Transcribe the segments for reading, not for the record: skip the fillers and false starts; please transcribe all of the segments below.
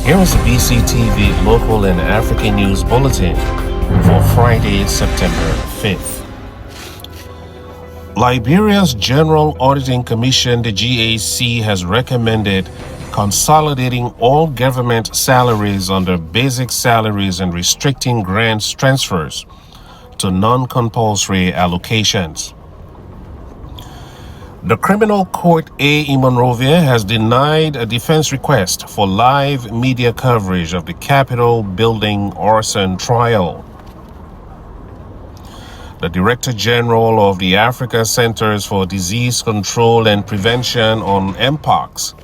Here is the BCTV local and African news bulletin for Friday, September 5th. Liberia's General Auditing Commission, the GAC, has recommended consolidating all government salaries under basic salaries and restricting grants transfers to non-compulsory allocations. The Criminal Court A in Monrovia has denied a defense request for live media coverage of the Capitol building arson trial. The Director General of the Africa Centers for Disease Control and Prevention on Mpox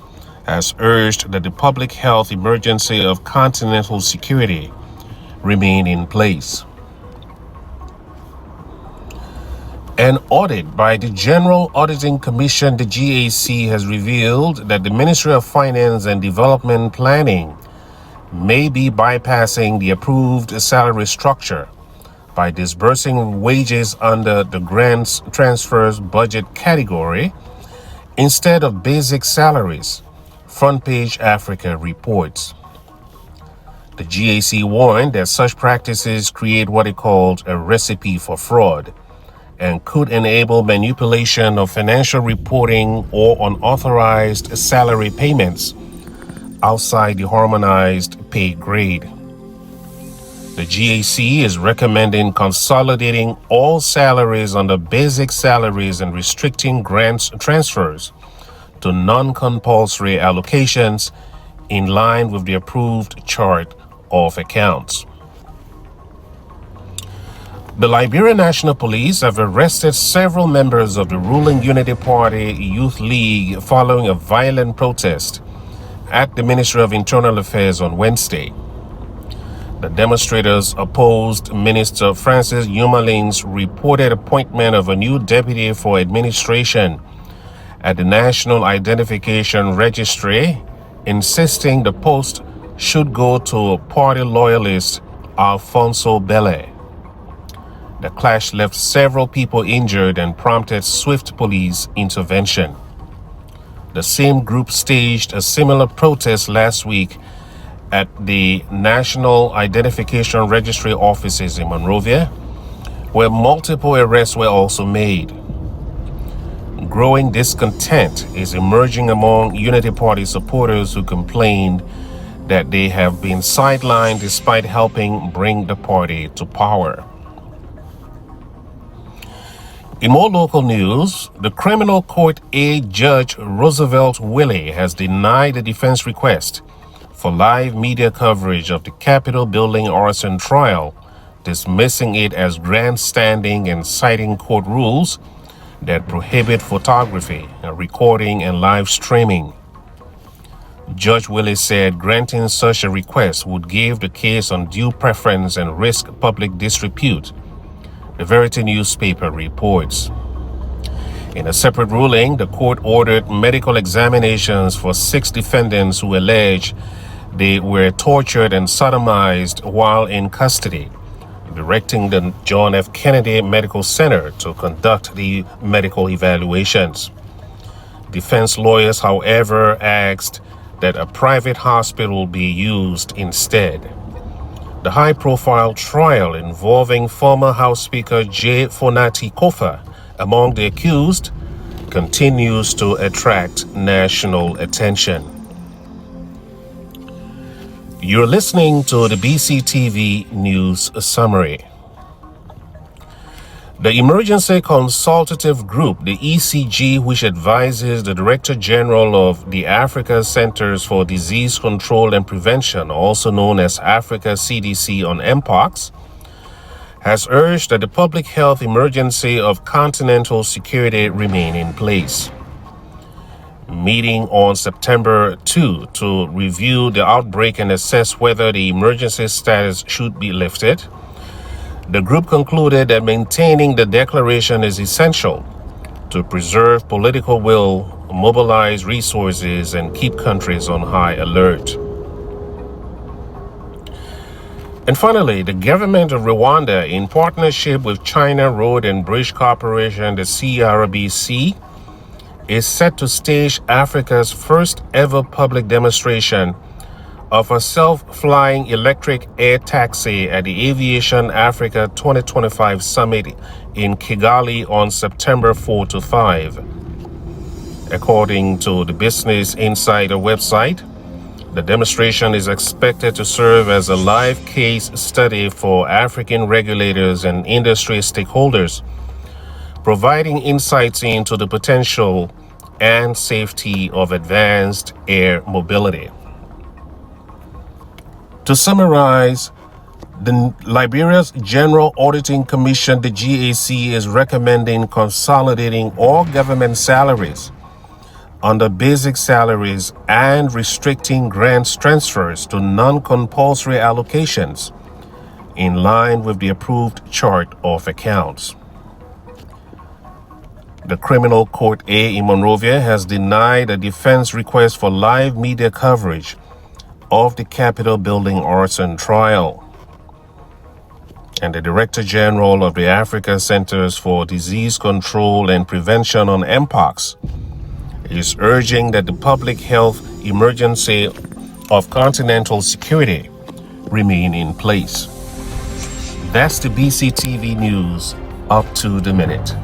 has urged that the public health emergency of continental security remain in place. An audit by the General Auditing Commission, the GAC, has revealed that the Ministry of Finance and Development Planning may be bypassing the approved salary structure by disbursing wages under the grants transfers budget category instead of basic salaries, Front Page Africa reports. The GAC warned that such practices create what it called a recipe for fraud and could enable manipulation of financial reporting or unauthorized salary payments outside the harmonized pay grade. The GAC is recommending consolidating all salaries under basic salaries and restricting grants transfers to non-compulsory allocations in line with the approved chart of accounts. The Liberian National Police have arrested several members of the ruling Unity Party Youth League following a violent protest at the Ministry of Internal Affairs on Wednesday. The demonstrators opposed Minister Francis Yumalin's reported appointment of a new deputy for administration at the National Identification Registry, insisting the post should go to party loyalist Alfonso Bele. The clash left several people injured and prompted swift police intervention. The same group staged a similar protest last week at the National Identification Registry offices in Monrovia, where multiple arrests were also made. Growing discontent is emerging among Unity Party supporters who complained that they have been sidelined despite helping bring the party to power. In more local news, the Criminal Court A Judge Roosevelt Willie has denied a defense request for live media coverage of the Capitol building arson trial, dismissing it as grandstanding and citing court rules that prohibit photography, recording, and live streaming. Judge Willie said granting such a request would give the case undue preference and risk public disrepute. The Verity newspaper reports. In a separate ruling, the court ordered medical examinations for 6 defendants who allege they were tortured and sodomized while in custody, directing the John F. Kennedy Medical Center to conduct the medical evaluations. Defense lawyers, however, asked that a private hospital be used instead. The high-profile trial involving former House Speaker J. Fonati Kofa among the accused continues to attract national attention. You're listening to the BCTV News Summary. The Emergency Consultative Group, the ECG, which advises the Director General of the Africa Centers for Disease Control and Prevention, also known as Africa CDC on Mpox, has urged that the public health emergency of continental security remain in place. Meeting on September 2 to review the outbreak and assess whether the emergency status should be lifted, the group concluded that maintaining the declaration is essential to preserve political will, mobilize resources, and keep countries on high alert. And finally, the government of Rwanda, in partnership with China Road and Bridge Corporation, the CRBC, is set to stage Africa's first ever public demonstration of a self-flying electric air taxi at the Aviation Africa 2025 Summit in Kigali on September 4 to 5. According to the Business Insider website, the demonstration is expected to serve as a live case study for African regulators and industry stakeholders, providing insights into the potential and safety of advanced air mobility. To summarize, Liberia's General Auditing Commission, the GAC, is recommending consolidating all government salaries under basic salaries and restricting grants transfers to non-compulsory allocations in line with the approved chart of accounts. The Criminal Court A in Monrovia has denied a defense request for live media coverage of the Capitol building arson trial. And the Director General of the Africa Centers for Disease Control and Prevention on Mpox is urging that the public health emergency of continental security remain in place. That's the BCTV news up to the minute.